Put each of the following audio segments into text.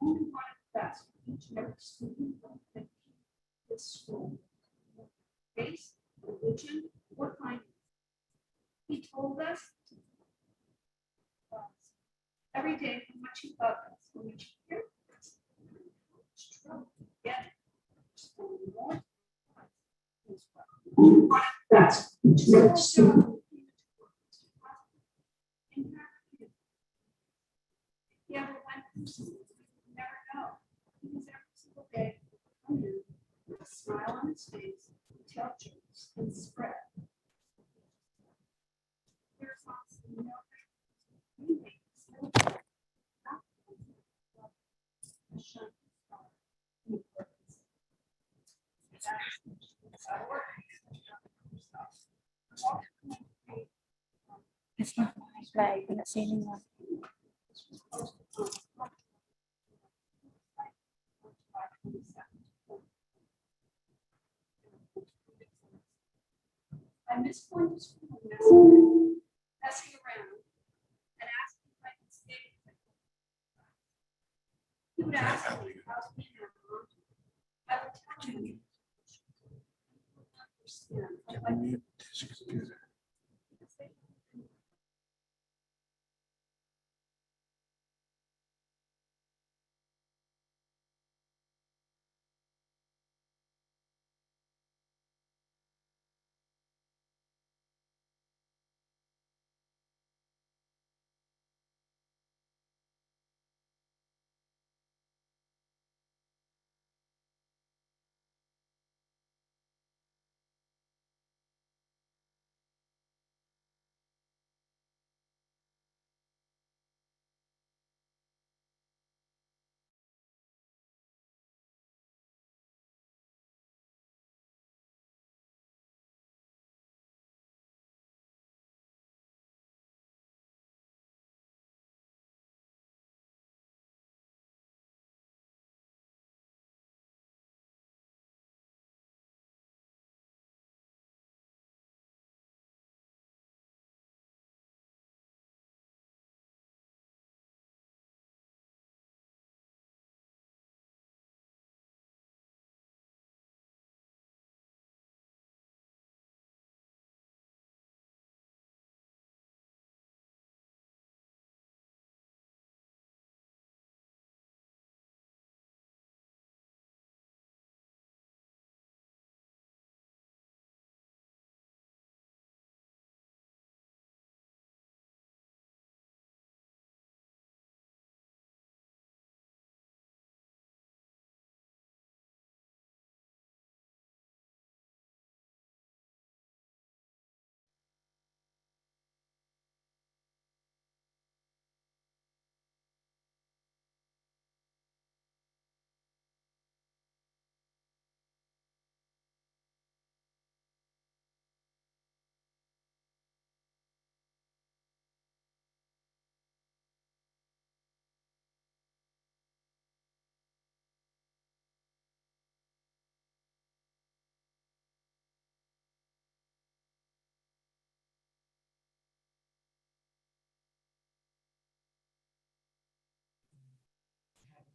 only wanted the best for each and every student that this school. Race, religion, or kindness. He told us every day how much he loved us, how much he cared for us, how much trouble we get. That's student. He ever went through something, you never know. Because every single day, he'll come in with a smile on his face, tell jokes, and spread. There's also no we make so not a shining star in the purpose. That's our work. It's not like I'm not saying anyone. I miss going to school and messing around and asking if I could stay with him. He would ask me how's he now. I would tell him. He would understand. I would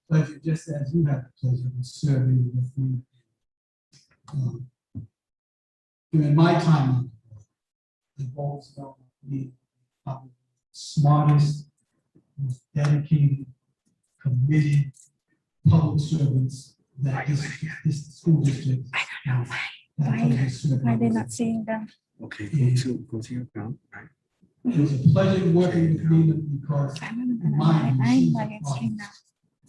pleasure, just as you have the pleasure of serving with me. During my time on the board, I've always felt me probably the smartest, most dedicated, committed public servants that this school district. Why they're not seeing them? Okay, go to your account, right? It was a pleasure working with Nina because in my view, I'm like seeing that.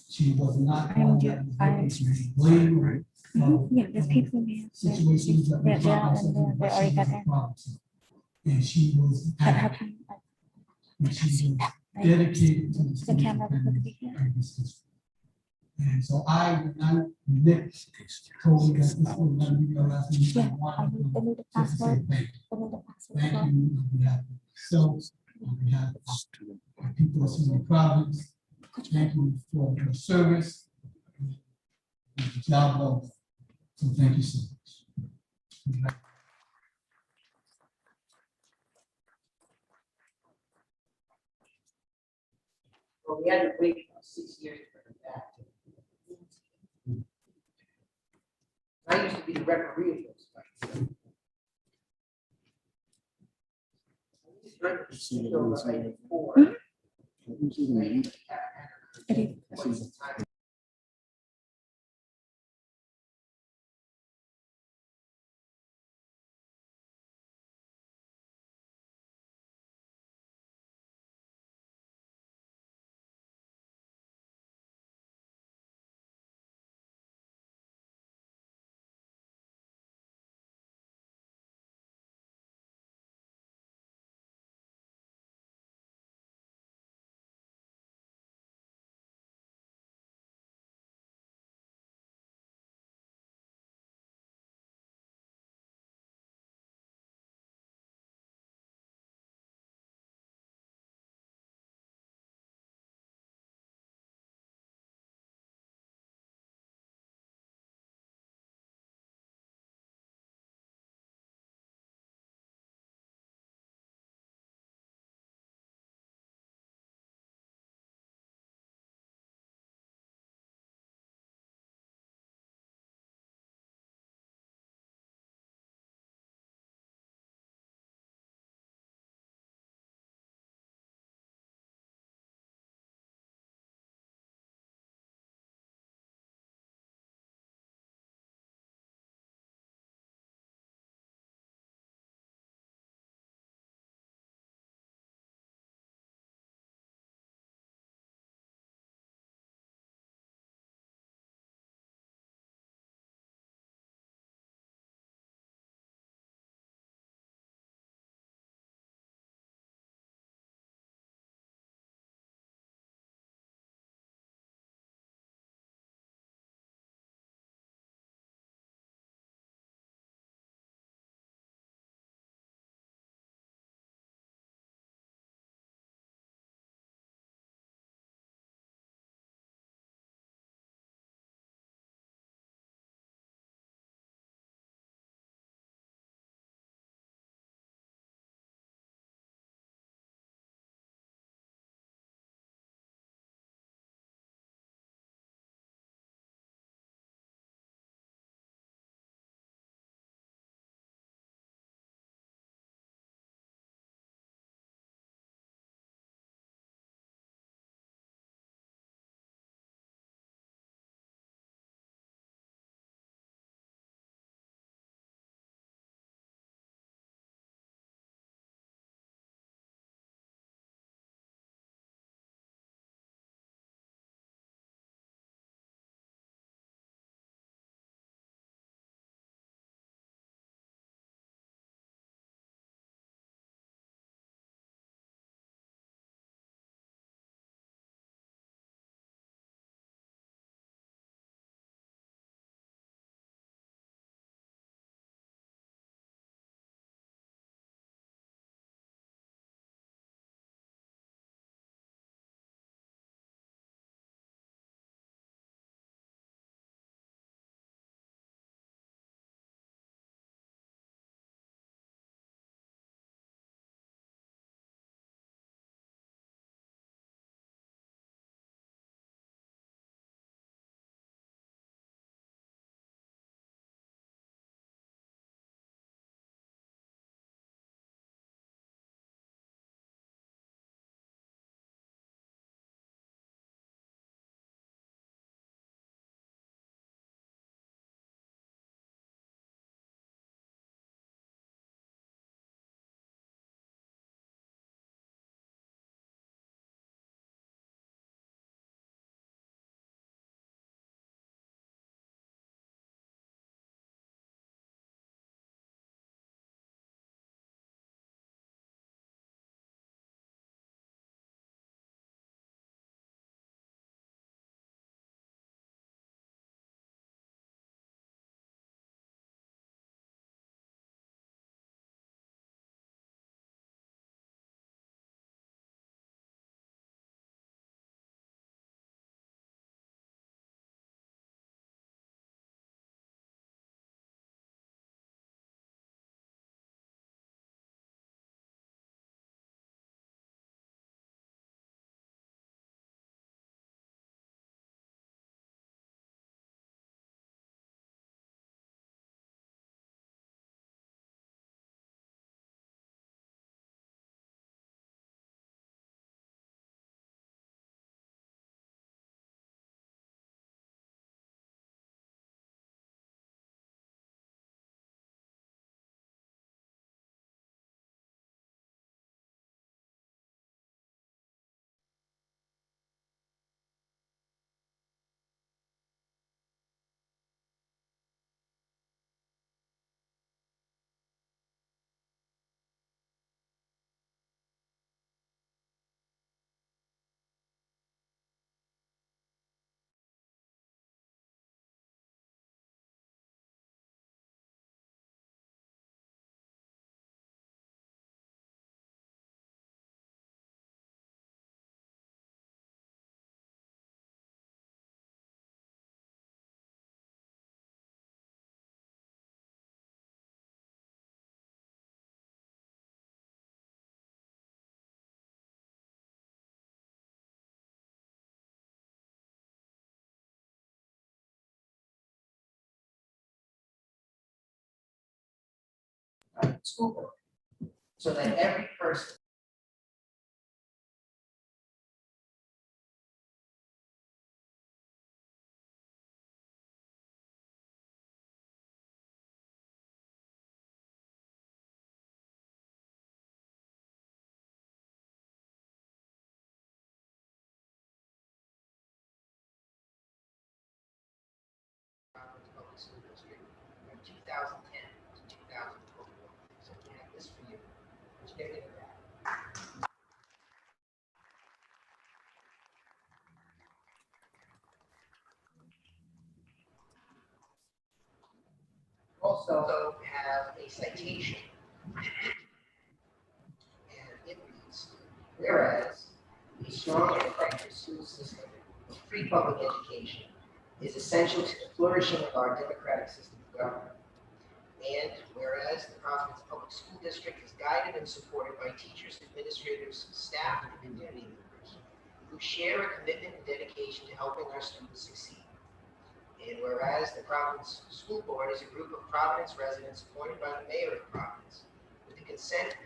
she was not I'm one ju- that was I- looking to be blamed, right? Yeah, there's people here. Situations that we Yeah, found and ourselves in, they but she already got was a in. problem. And she was That adamant, happened. and she was Like, dedicated to the the students camera would and be here. this district. And so Nick told me that this was going to be your last meeting. Yeah, I wanted I need the to just to say password. thank you. I need the password. Thank for- you on behalf of myself, on behalf of people of Senior Providence. Thank you for your service. The job well done. So thank you so much. Well, we had to wait 6 years for her back. recreational space. These renters still remain for. Ready. school board. So that every person. Providence Public School District from 2010 to 2021. So we have this for you. What you think of that? Also have a citation. And it reads, whereas a strong and effective school system with free public education is essential to the flourishing of our democratic system of government. And whereas the Providence Public School District is guided and supported by teachers, administrators, staff, and community members who share a commitment and dedication to helping our students succeed. And whereas the Providence School Board is a group of Providence residents appointed by the mayor of Providence with the consent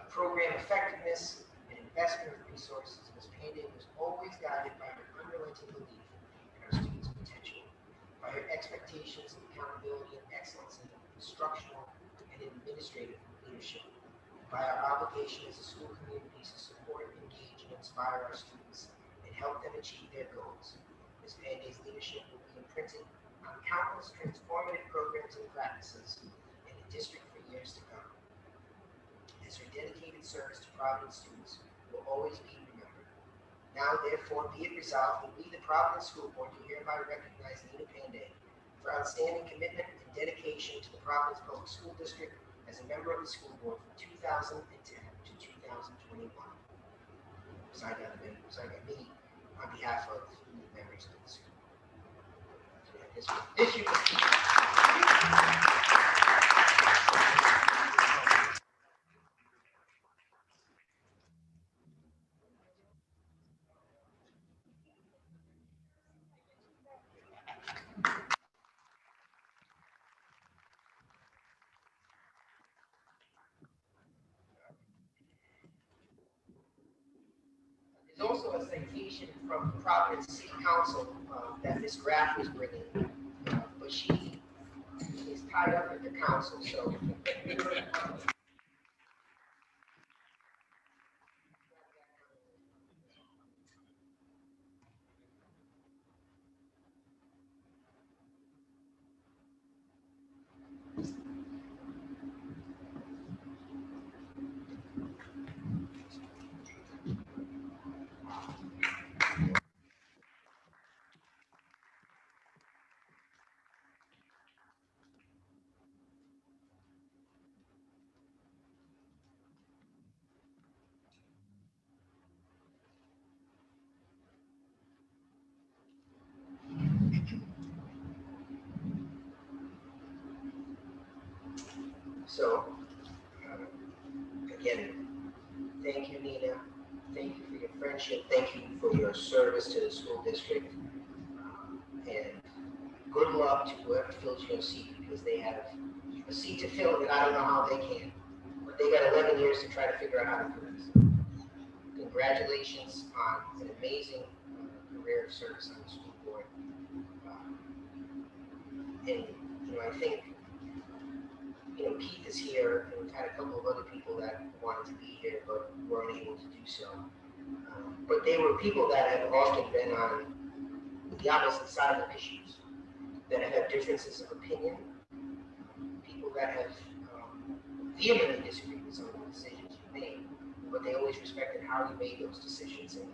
program effectiveness and investment of resources in this pandemic was always guided by her unrelenting belief in our students' potential, by her expectations of accountability and excellence in instructional and administrative leadership, by our obligation as a school community to support, engage, and inspire our students and help them achieve their goals. Ms. Pandey's leadership will be imprinted on countless transformative programs and practices in the district for years to come. As her dedicated service to Providence students will always be remembered. Now, therefore, be it resolved that we, the Providence School Board, do hereby recognize Nina Panday for outstanding commitment and dedication to the Providence Public School District as a member of the school board from 2010 to 2021. Signed by me on behalf of the members of the school. So this year. There's also a citation from Providence City Council that Ms. Graff was bringing, but she is tied up at the council, so. So, again, thank you, Nina. Thank you for your friendship. Thank you for your service to the school district. And good luck to whoever fills your seat, because they have a seat to fill that I don't know how they can. But they got 11 years to try to figure out how to do this. Congratulations on an amazing career of service on the school board. And, I think, Keith is here, and we've had a couple of other people that wanted to be here, but weren't able to do so. But they were people that have often been on the opposite side of issues, that have had differences of opinion, people that have vehemently disagreed with some of the decisions you made, but they always respected how you made those decisions. And,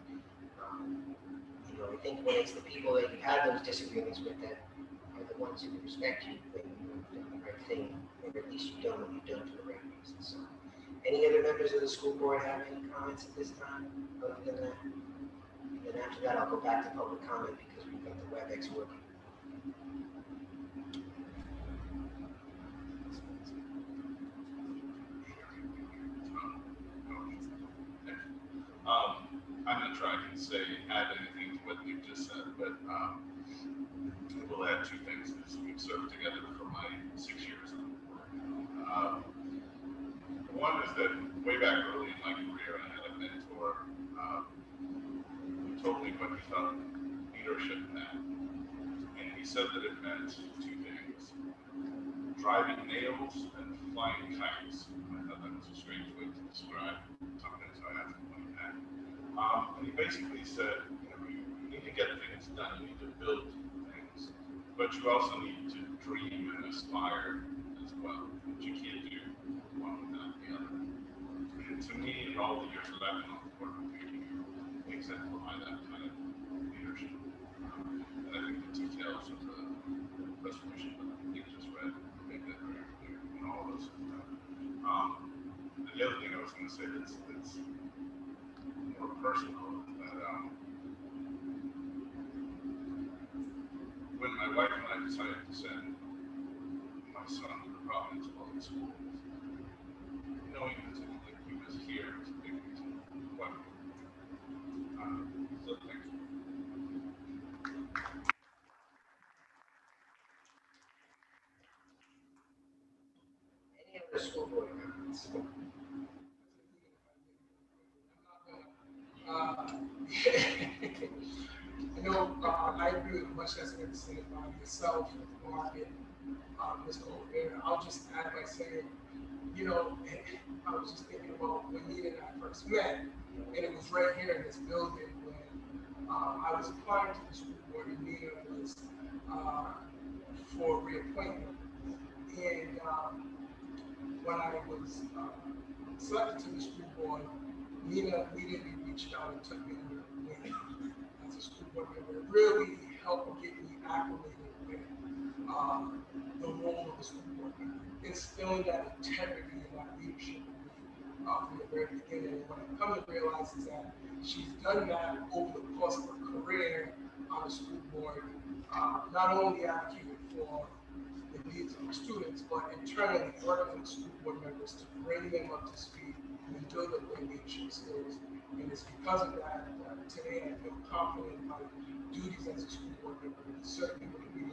I think when it's the people that you've had those disagreements with that are the ones who respect you, then you've done the right thing, or at least you've done what you've done for the right reasons. So, any other members of the school board have any comments at this time, other than that? And then after that, I'll go back to public comment because we've got the WebEx working. I'm not sure I can add anything to what you've just said, but I will add two things. We've served together for my 6 years. One is that way back early in my career, I had a mentor who told me what he thought leadership meant. And he said that it meant two things: driving nails and flying kites. I thought that was a strange way to describe something, so I asked him what he meant. And he basically said, you need to get things done, you need to build things, but you also need to dream and aspire as well. But you can't do one without the other. And to me, in all the years that I've been on the board, you exemplify that kind of leadership. And I think the details of the resolution that you just read make that very clear in all of those. And the other thing I was going to say that's more personal, that when my wife and I decided to send my son to the Providence public schools, knowing that he was here was a big reason. So thank you. Any other school board comments? I agree with much that's been said by yourself, Mark, and Mr. O'Hara. I'll just add by saying, I was just thinking about when Nina and I first met, and it was right here in this building when I was applying to the school board, and Nina was for reappointment. And when I was selected to the school board, Nina immediately reached out and took me under her wing as a school board member. It really helped get me acclimated with the role of a school board member, instilling that integrity and that leadership from the very beginning. And what I've come to realize is that she's done that over the course of her career on the school board, not only advocating for the needs of the students, but internally working with school board members to bring them up to speed and build up their leadership skills. And it's because of that today I feel confident in my duties as a school board member, and certainly with the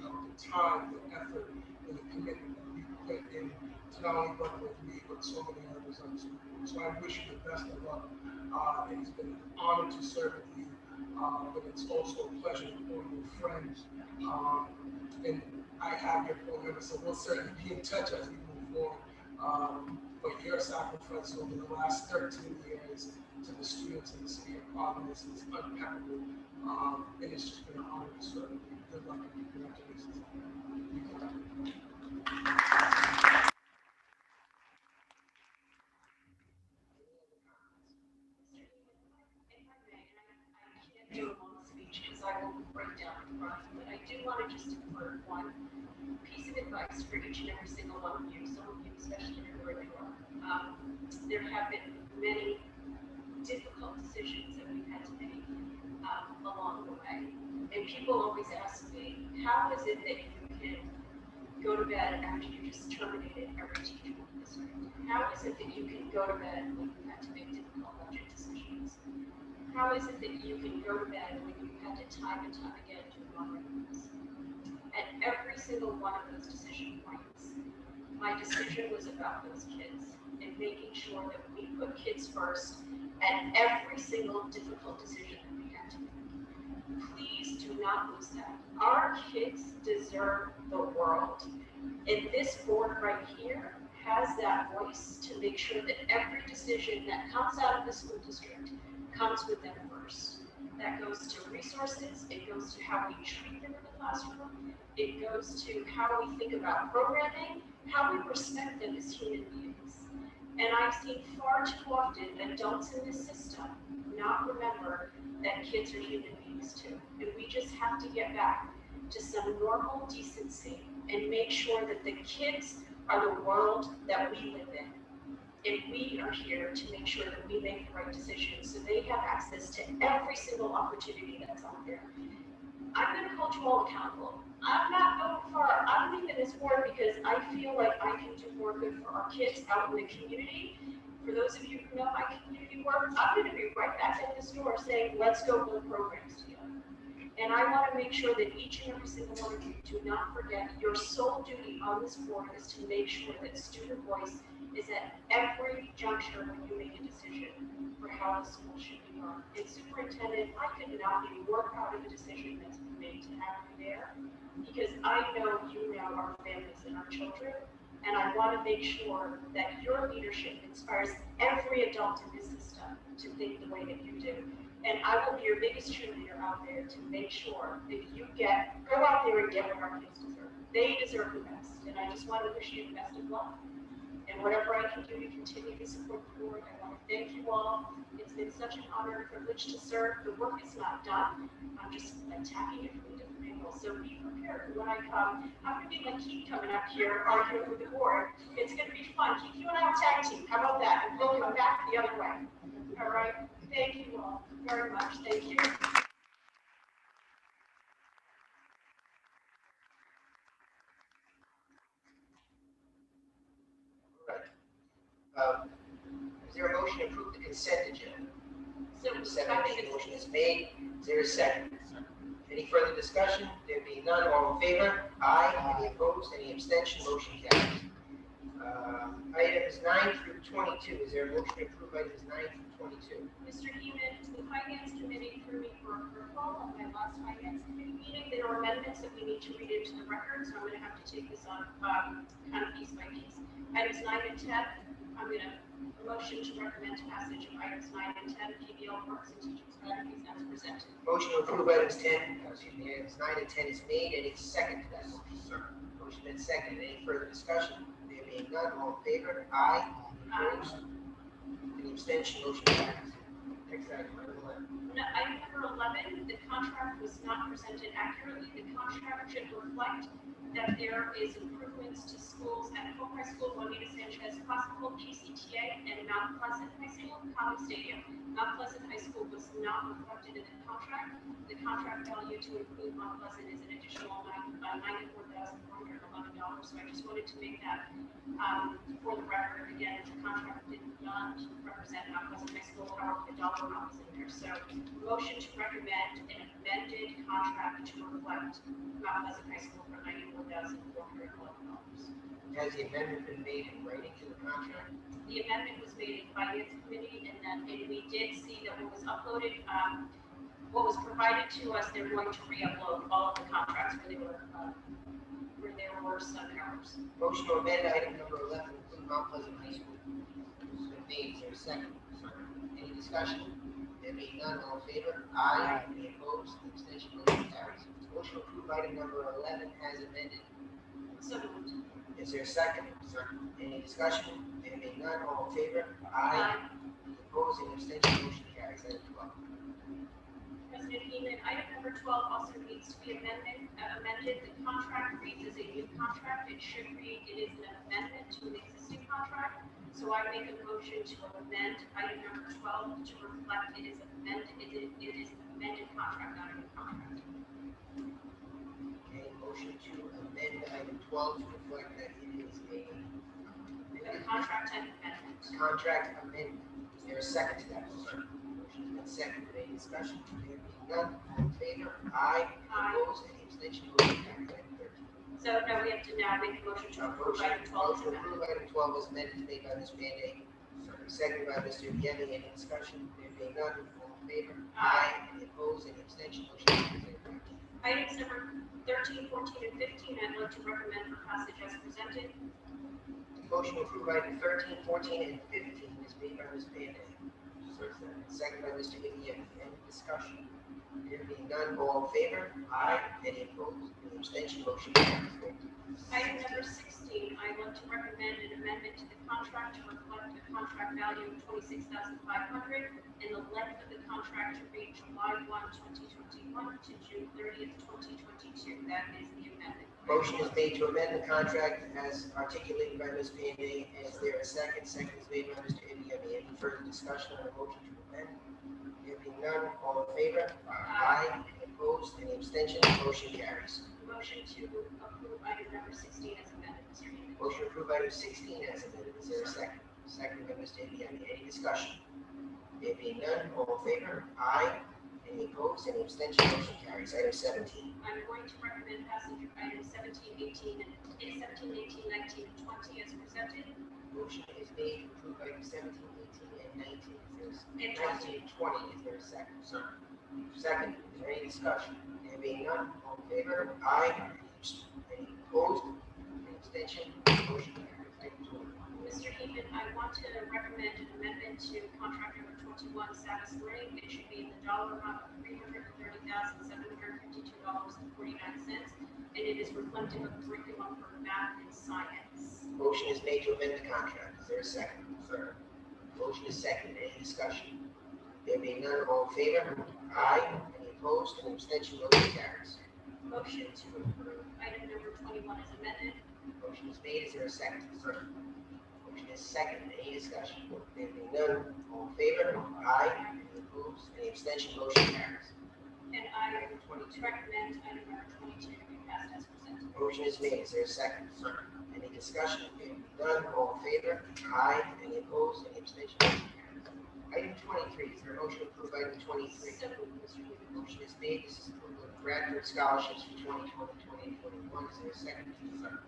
time, the effort, and the commitment that we put in to not only work with me, but so many others on the school board. So I wish you the best of luck. It has been an honor to serve with you. but it's also a pleasure to call you a friend. And I have your phone number, so we'll certainly be in touch as we move forward. But your sacrifice over the last 13 years to the students in the city of Providence is unpackable. And it's just been an honor to serve you. Good luck and congratulations. You got it. Do a long speech because I will break down the front, but I do want to just offer one piece of advice for each and every single one of you, some of you especially where you are. There have been many difficult decisions that we've had to make along the way. And people always ask me, how is it that you can go to bed after you just terminated every teacher in the district? How is it that you can go to bed when you had to make difficult budget decisions? How is it that you can go to bed when you had to time and time again do monitoring? At every single one of those decision points, my decision was about those kids and making sure that we put kids first at every single difficult decision that we had to make. Please do not lose that. Our kids deserve the world. And this board right here has that voice to make sure that every decision that comes out of the school district comes with them first. That goes to resources, it goes to how we treat them in the classroom, it goes to how we think about programming, how we respect them as human beings. And I've seen far too often adults in this system not remember that kids are human beings too. And we just have to get back to some normal decency and make sure that the kids are the world that we live in. And we are here to make sure that we make the right decisions so they have access to every single opportunity that's out there. I'm going to hold you all accountable. I'm not going far. I'm leaving this board because I feel like I can do more good for our kids out in the community. For those of you who know my community work, I'm going to be right back at this door saying, let's go build programs together. And I want to make sure that each and every single one of you do not forget your sole duty on this board is to make sure that student voice is at every juncture when you make a decision for how the school should be run. And superintendent, I could not be more proud of the decision that's been made to have you there, because I know you know our families and our children, and I want to make sure that your leadership inspires every adult in this system to think the way that you do. And I will be your biggest cheerleader out there to make sure that you go out there and get what our kids deserve. They deserve the best, and I just want to wish you the best of luck. And whatever I can do to continue to support the board, I want to thank you all. It's been such an honor and privilege to serve. The work is not done. I'm just attacking it from a different angle. So be prepared when I come. I'm going to be like Keith coming up here arguing with the board. It's going to be fun. Keith, you and I will tag team. How about that? And we'll come back the other way. All right. Thank you all very much. Thank you. Is there a motion to approve the consent agenda? So Motion is made. Is there a second? Any further discussion? There being none, all in favor? Aye. Any opposed? Any abstention? Motion carries. Items 9 through 22. Is there a motion to approve items 9 through 22? Mr. Heeman, the Finance Committee threw me for a curveball on my last Finance Committee meeting. There are amendments that we need to read into the record, so I'm going to have to take this on kind of piece by piece. Items 9 and 10, I'm going to motion to recommend passage of items 9 and 10, PBL works and teaching strategies as presented. Motion to approve items 9 and 10 is made. Any second to that? Motion been seconded. Any further discussion? There being none, all in favor? Aye. Opposed? Any abstention? Motion carries. Next item, item 11. No, item number 11, the contract was not presented accurately. The contract should reflect that there is improvements to schools at Hope High School, Juanita Sanchez Hospital, PCTA, and Mount Pleasant High School, Common Stadium. Mount Pleasant High School was not reflected in the contract. The contract value to include Mount Pleasant is an additional $94,411. So I just wanted to make that for the record. Again, the contract did not represent Mount Pleasant High School, however, the dollar amount is in there. So motion to recommend an amended contract to reflect Mount Pleasant High School for $94,411. Has the amendment been made in writing to the contract? The amendment was made in Finance Committee, and we did see that what was uploaded what was provided to us, they're going to re-upload all of the contracts where there were some errors. Motion to amend item number 11, include Mount Pleasant High School. It's been made, is there a second? Any discussion? There being none, all in favor? Aye. Any opposed? Abstention, motion carries. Motion to approve item number 11 as amended. So moved. Is there a second? Any discussion? There being none, all in favor? Aye. Any opposed? Any abstention, motion carries. Item 12. President Heeman, item number 12 also needs to be amended. The contract reads as a new contract. It should read, it is an amendment to an existing contract. So I make a motion to amend item number 12 to reflect it is amended, it is an amended contract, not a new contract. Okay, motion to amend item 12 to reflect that it is A contract type amendment. contract amendment. Is there a second to that motion? Motion's been seconded. Any discussion? There being none, all in favor? Aye. Aye. Opposed? Any abstention? Motion carries. Item 13. So now we have to now make a motion to approve item 12 as Motion to amended. approve item 12 is amended made by Ms. Band-Aid, seconded by Mr. Yemi. Any discussion? There being none, all in favor? Aye. Any opposed? Any abstention? Motion carries. Item 13. Items number 13, 14, and 15, I'd like to recommend for passage as presented. Motion to approve item 13, 14, and 15 is made by Ms. Band-Aid. Second by Mr. Yemi. Any discussion? There being none, all in favor? Aye. Any opposed? Any abstention? Motion carries. Item number 16, I'd like to recommend an amendment to the contract to reflect a contract value of $26,500 and the length of the contract to read July 1, 2021 to June 30th, 2022. That is the amendment. Motion is made to amend the contract as articulated by Ms. Band-Aid. Is there a second? Second is made by Mr. Yemi. Any further discussion on the motion to amend? There being none, all in favor? Aye. Any opposed? Any abstention? Motion carries. Motion to approve item number 16 as amended, Mr. Heeman. Motion to approve item 16 as amended. Is there a second? Second by Mr. Yemi. Any discussion? There being none, all in favor? Aye. Any opposed? Any abstention? Motion carries. Item 17. I'm going to recommend passage of items 17, 18, 19, and 20 as presented. Motion is made to approve items 17, 18, and 19. Is there And 19 and 20. Is there a second? Second. Is there any discussion? There being none, all in favor? Aye. Any opposed? Any abstention? Motion carries. Item 20. Mr. Heeman, I want to recommend an amendment to contract number 21, Savas Learning. It should be in the dollar amount of $330,752.49, and it is reflective of curriculum for math and science. Motion is made to amend the contract. Is there a second? Third. Motion is seconded. Any discussion? There being none, all in favor? Aye. Any opposed? Any abstention? Motion carries. Motion to approve item number 21 as amended. Motion is made. Is there a second? Third. Motion is seconded. Any discussion? There being none, all in favor? Aye. Any opposed? Any abstention? Motion carries. And I recommend item number 22 to be passed as presented. Motion is made. Is there a second? Third. Any discussion? There being none, all in favor? Aye. Any opposed? Any abstention? Motion carries. Item 23. Is there a motion to approve item 23? So moved, Mr. Heeman. Motion is made. This is approval of Bradford scholarships for 2020, 2021. Is there a second? Third.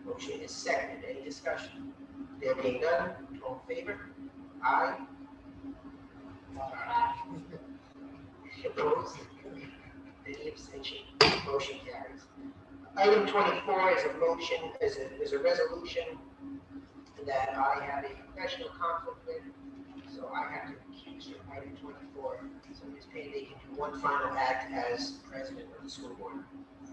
Motion is seconded. Any discussion? There being none, all in favor? Aye. Opposed? Any abstention? Motion carries. Item 24 is a motion, is a resolution that I have a professional conflict with, so I have to recuse from item 24. So Ms. Payne can do one final act as president of the school board.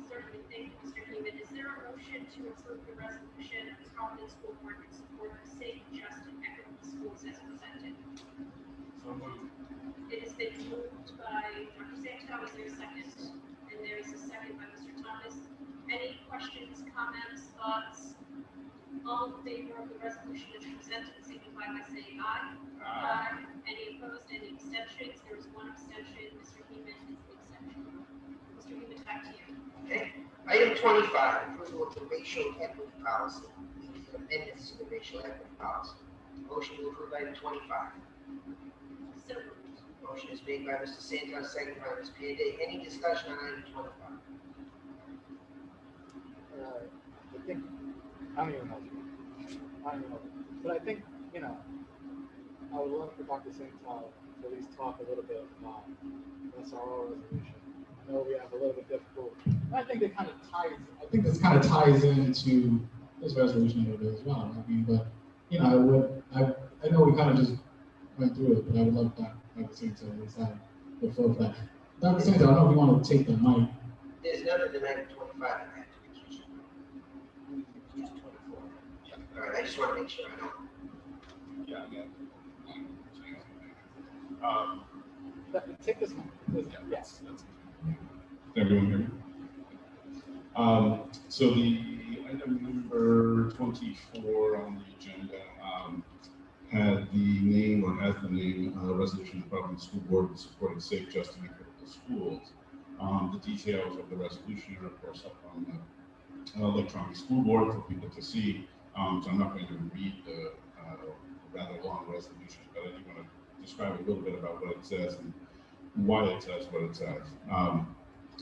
Certainly, thank you, Mr. Heeman. Is there a motion to approve the resolution of the Providence School Board in support of safe, just, and equitable schools as presented? So moved. It has been moved by Dr. Santo. Is there a second? And there is a second by Mr. Thomas. Any questions, comments, thoughts? All in favor of the resolution as presented, signify by saying aye. Aye. Any opposed, any abstentions? There is one abstention. Mr. Heeman is the exception. Mr. Heeman, back to you. Okay. Item 25, approval of the racial equity policy. These are amendments to the racial equity policy. Motion to approve item 25. So moved. Motion is made by Mr. Santos, seconded by Ms. Panday. Any discussion on item 25? I think, I don't even know. But I think, I would love for Dr. Santel to at least talk a little bit about SRO resolution. I know we have a little bit difficult. I think it kind of ties. I think this kind of ties into this resolution a little bit as well. I mean, but you know, I know we kind of just went through it, but I would love that Dr. Singh to at least have the flow of that. Dr. Singh, I don't know if you want to take the mic. There's none of the 925 that I have to recuse. Just 24. All right, I just want to make sure I don't. Yeah, yeah. Take this one. Yes. Can everyone hear me? So the item number 24 on the agenda had the name, or has the name, Resolution of the Providence School Board supporting safe, just, and equitable schools. The details of the resolution are, of course, up on the electronic school board for people to see. So I'm not going to read the rather long resolution, but I do want to describe a little bit about what it says and why it says what it says.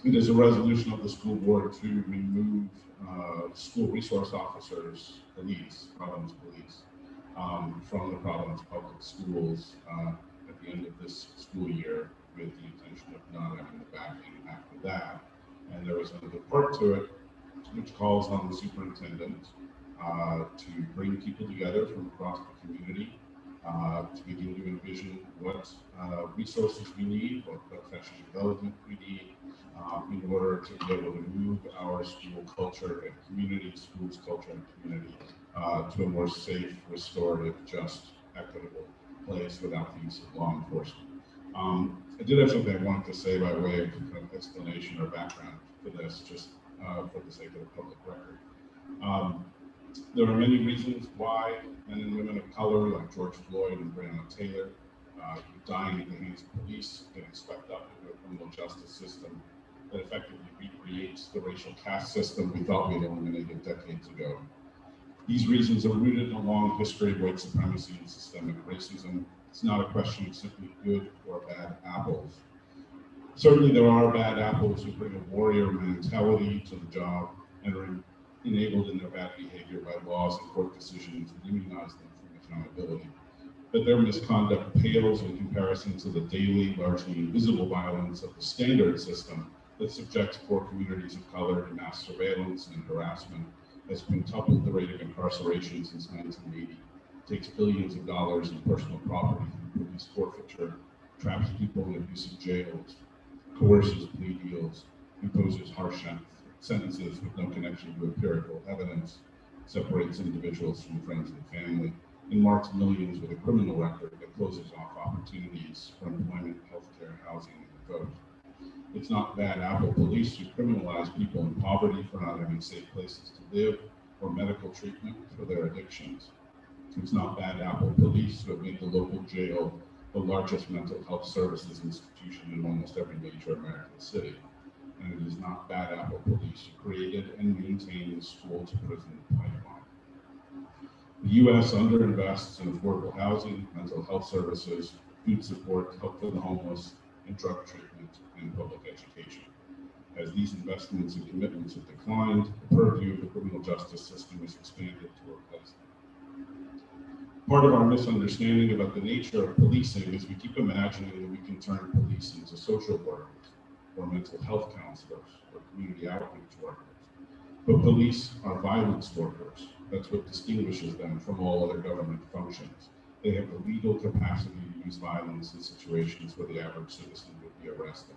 It is a resolution of the school board to remove school resource officers, Providence police, from the Providence public schools at the end of this school year, with the intention of not having the backing after that. And there was another part to it, which calls on the superintendent to bring people together from across the community to begin to envision what resources we need, what professional development we need in order to be able to move our school culture and community, schools culture and community to a more safe, restorative, just, equitable place without the use of law enforcement. I did have something I wanted to say by way of kind of explanation or background for this, just for the sake of the public record. There are many reasons why men and women of color, like George Floyd and Breonna Taylor, dying at the hands of police, getting swept up into a criminal justice system that effectively recreates the racial caste system we thought we had eliminated decades ago. These reasons are rooted in a long history of white supremacy and systemic racism. It's not a question of simply good or bad apples. Certainly there are bad apples who bring a warrior mentality to the job and are enabled in their bad behavior by laws and court decisions and immunize them from accountability. But their misconduct pales in comparison to the daily, largely invisible violence of the standard system that subjects poor communities of color to mass surveillance and harassment, has quintupled the rate of incarceration since 1980, takes billions of dollars in personal property through police forfeiture, traps people in abusive jails, coerces plea deals, imposes harsh sentences with no connection to empirical evidence, separates individuals from friends and family, and marks millions with a criminal record that closes off opportunities for employment, healthcare, housing, and vote. It's not bad apple police who criminalize people in poverty for not having safe places to live or medical treatment for their addictions. It's not bad apple police who have made the local jail the largest mental health services institution in almost every major American city. And it is not bad apple police who created and maintained the school to prison pipeline. The U.S. underinvests in affordable housing, mental health services, food support, help for the homeless, and drug treatment and public education. As these investments and commitments have declined, the purview of the criminal justice system is expanded to replace them. Part of our misunderstanding about the nature of policing is we keep imagining that we can turn police into social workers, or mental health counselors, or community outreach workers. But police are violence workers. That's what distinguishes them from all other government functions. They have the legal capacity to use violence in situations where the average citizen would be arrested.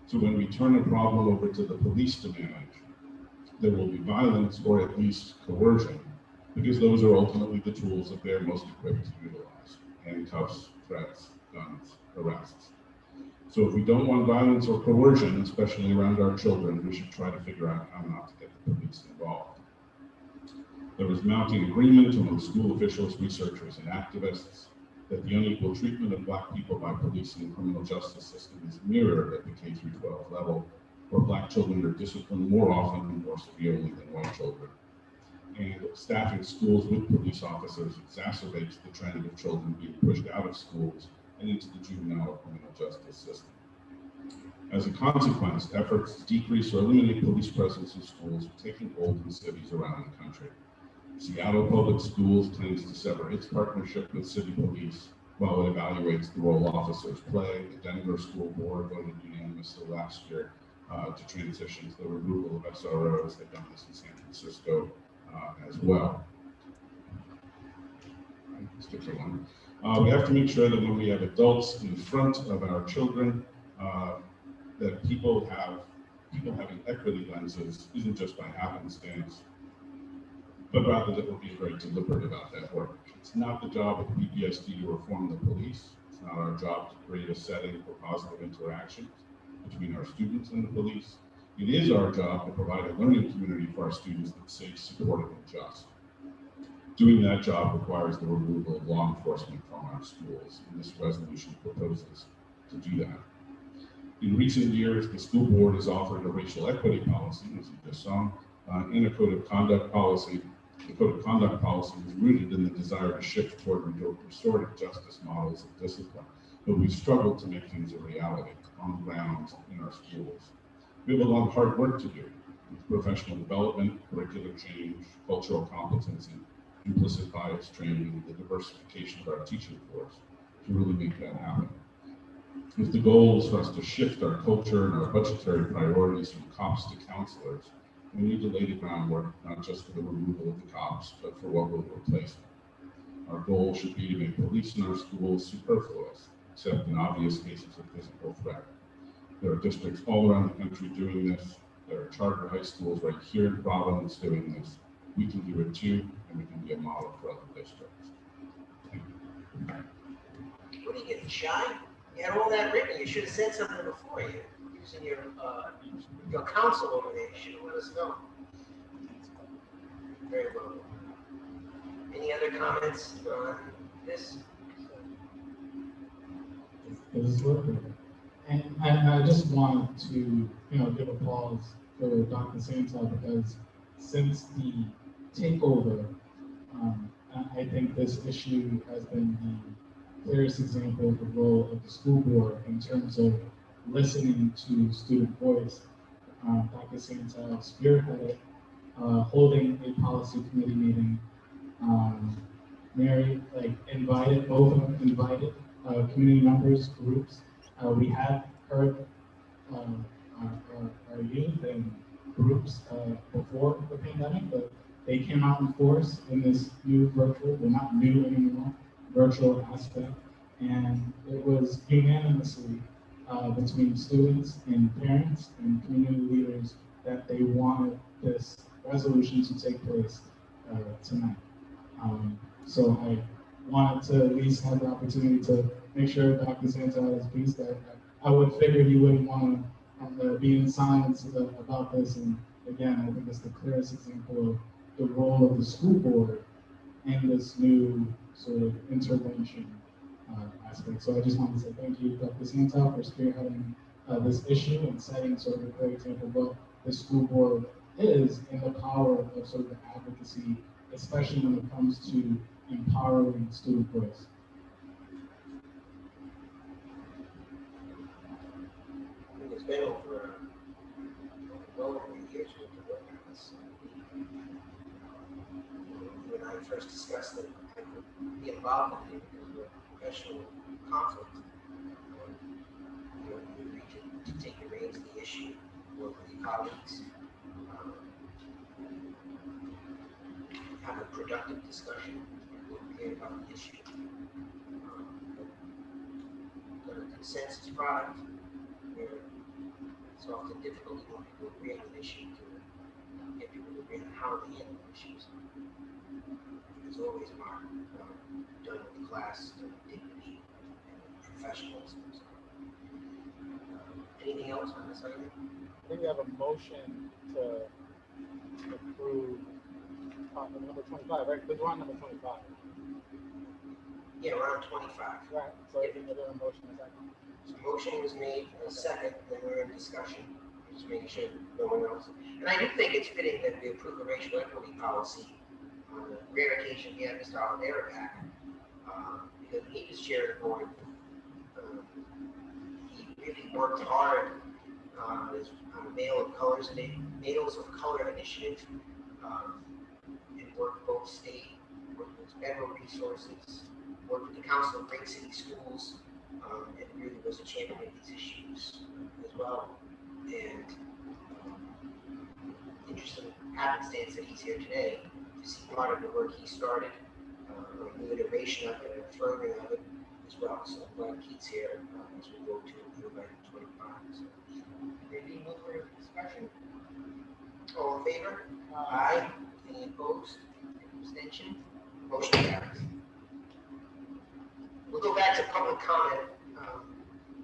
So when we turn a problem over to the police to manage, there will be violence or at least coercion, because those are ultimately the tools that they're most equipped to utilize: handcuffs, threats, guns, arrests. So if we don't want violence or coercion, especially around our children, we should try to figure out how not to get the police involved. There is mounting agreement among school officials, researchers, and activists that the unequal treatment of Black people by police in the criminal justice system is mirrored at the K-12 level, where Black children are disciplined more often and more severely than white children. And staffing schools with police officers exacerbates the trend of children being pushed out of schools and into the juvenile criminal justice system. As a consequence, efforts to decrease or eliminate police presence in schools are taking hold in cities around the country. Seattle Public Schools plans to sever its partnership with city police, while it evaluates the role officers play. The Denver School Board voted unanimously last year to transition to the removal of SROs. They've done this in San Francisco as well. Stick to one. We have to make sure that when we have adults in front of our children, that people having equity lenses isn't just by happenstance, but rather that we're being very deliberate about that work. It's not the job of PPSD to reform the police. It's not our job to create a setting for positive interactions between our students and the police. It is our job to provide a learning community for our students that's safe, supportive, and just. Doing that job requires the removal of law enforcement from our schools, and this resolution proposes to do that. In recent years, the school board has offered a racial equity policy, as you just saw, and a code of conduct policy. The code of conduct policy is rooted in the desire to shift toward restorative justice models of discipline, but we've struggled to make things a reality on the ground in our schools. We have a lot of hard work to do with professional development, curricular change, cultural competency, implicit bias training, the diversification of our teaching force to really make that happen. If the goal is for us to shift our culture and our budgetary priorities from cops to counselors, we need to lay the groundwork, not just for the removal of the cops, but for what will replace them. Our goal should be to make police in our schools superfluous, except in obvious cases of physical threat. There are districts all around the country doing this. There are charter high schools right here in Providence doing this. We can do it too, and we can be a model for other districts. Thank you. What are you getting shy? You had all that written. You should have said something before you. Using your counsel over there, you should have let us know. Very well. Any other comments on this? Is working. And I just wanted to, give a pause for Dr. Santel, because since the takeover, I think this issue has been the clearest example of the role of the school board in terms of listening to student voice. Dr. Santel spearheaded holding a policy committee meeting. Mary invited community members, groups. We have heard our youth and groups before the pandemic, but they came out in force in this new virtual, well, not new anymore, virtual aspect. And it was unanimously between students and parents and community leaders that they wanted this resolution to take place tonight. So I wanted to at least have the opportunity to make sure Dr. Santel has piece that I would figure he wouldn't want to be in silence about this. And again, I think it's the clearest example of the role of the school board in this new sort of intervention aspect. So I just wanted to say thank you, Dr. Santel, for spearheading this issue and setting sort of a clear example of what the school board is and the power of sort of the advocacy, especially when it comes to empowering student voice. I think it's been over well over a year's worth of work on this. When I first discussed it, I could be involved in it because of a professional conflict. You agreed to take the reins of the issue, work with your colleagues, have a productive discussion about the issue. Got a consensus product where it's often difficult when people agree on an issue to get people to agree on how to handle issues. It's always marked, done with class, dignity, and professionalism. So, anything else on this item? I think we have a motion to approve number 25, right? Because we're on number 25. Yeah, around 25. Right. So I think we're doing a motion in a second. So motion was made in a second, then we're in discussion. Just making sure no one else. And I do think it's fitting that we approve a racial equity policy on the rare occasion we had Mr. Oliveira back. Because when he was chair of the board, he really worked hard on the Males of Color initiative, and worked both state, worked with federal resources, worked with the Council of Great City Schools, and really was a champion of these issues as well. And interesting happenstance that he's here today to see part of the work he started, a new iteration of it, a furthering of it as well. So I'm glad Keith's here as we go to item 25. So, maybe no further discussion. All in favor? Aye. Any opposed? Any abstention? Motion carries. We'll go back to public comment.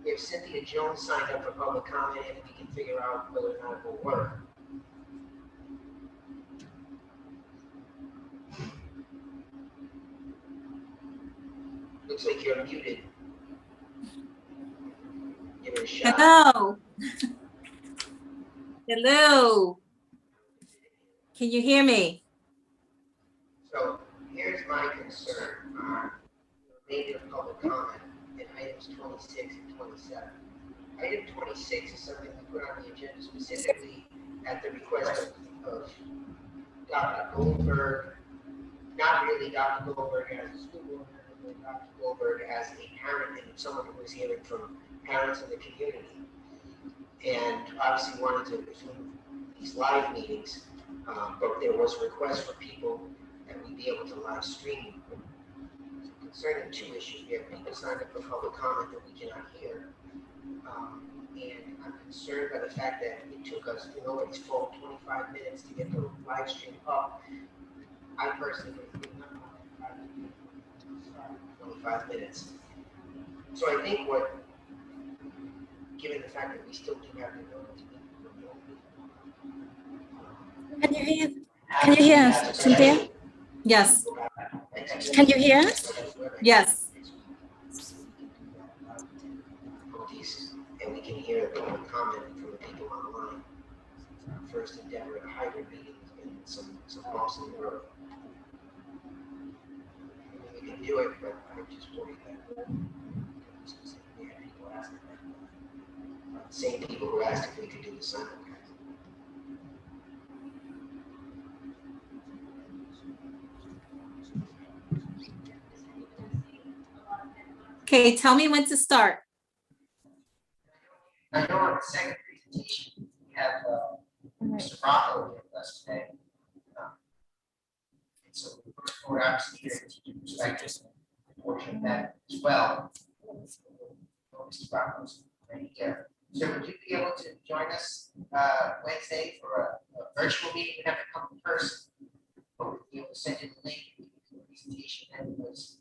We have Cynthia Jones signed up for public comment, and we can figure out whether or not it will work. Looks like you're muted. Give it a shot. Hello. Hello. Can you hear me? So here's my concern on the remainder of public comment in items 26 and 27. Item 26 is something we put on the agenda specifically at the request of Dr. Goldberg, not really Dr. Goldberg as a school board member, but Dr. Goldberg as a parent and someone who was hearing from parents in the community. And obviously wanted to do these live meetings, but there was a request for people that we be able to live stream. Concerning two issues, we have people signed up for public comment that we cannot hear. And I'm concerned by the fact that it took us, you know, it's full 25 minutes to get the live stream up. I personally would not want 25 minutes. So I think given the fact that we still do have the ability to Can you hear? Can you hear us, Cynthia? Yes. Can you hear us? Yes. And we can hear the comment from the people online. Our first endeavor at a hybrid meeting has been some bumps in the road. I mean, we can do it, but I'm just worried that we had people asking that. Same people who asked if we could do the simulcast. Okay, tell me when to start. I know on the second presentation, we have Mr. Rocco with us today. And so we're obviously here to do perspective portion of that as well. Mr. Rocco's right here. So would you be able to join us Wednesday for a virtual meeting? We'd have to come in person. But we'd be able to send you the link to the presentation that was,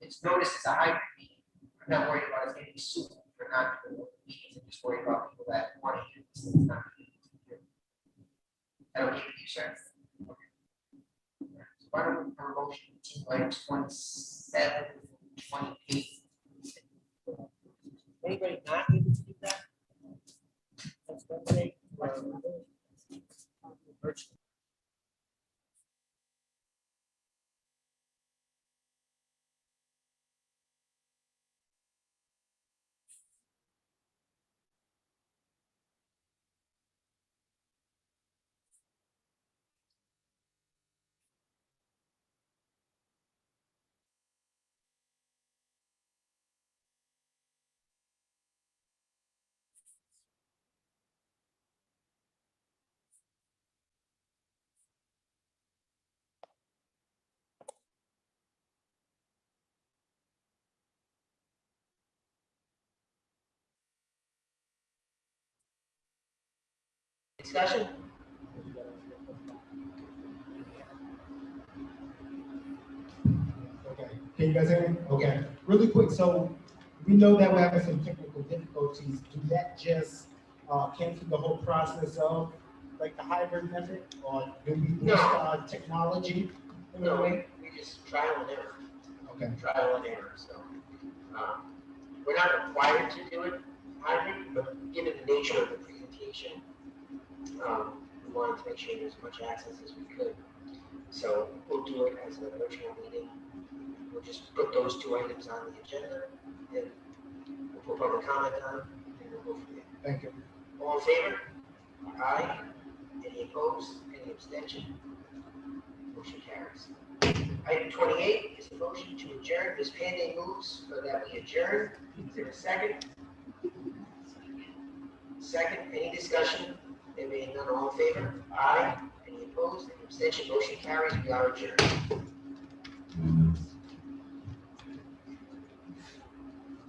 it's noticed as a hybrid meeting. I'm not worried about us getting sued for not doing meetings. I'm just worried about people that want to hear these things not being able to hear. That'll give you, sir. Okay. So why don't we have a motion to continue items 27, 28. Anybody not able to do that? That's Wednesday. Virtual. Discussion? Okay, can you guys hear me? Okay, really quick, so we know that we're having some technical difficulties. Do that just came through the whole process of like the hybrid method, or do we use technology? No, we just trial and error. Okay. Trial and error, so. We're not required to do it hybrid, but given the nature of the presentation, we wanted to make sure there's as much access as we could. So we'll do it as a virtual meeting. We'll just put those two items on the agenda, and we'll put public comment on, and we'll go from there. Thank you. All in favor? Aye. Any opposed? Any abstention? Motion carries. Item 28 is the motion to adjourn. Ms. Panday moves so that we adjourn. Is there a second? Second, any discussion? There being none, all in favor? Aye. Any opposed? Any abstention? Motion carries. We are adjourned.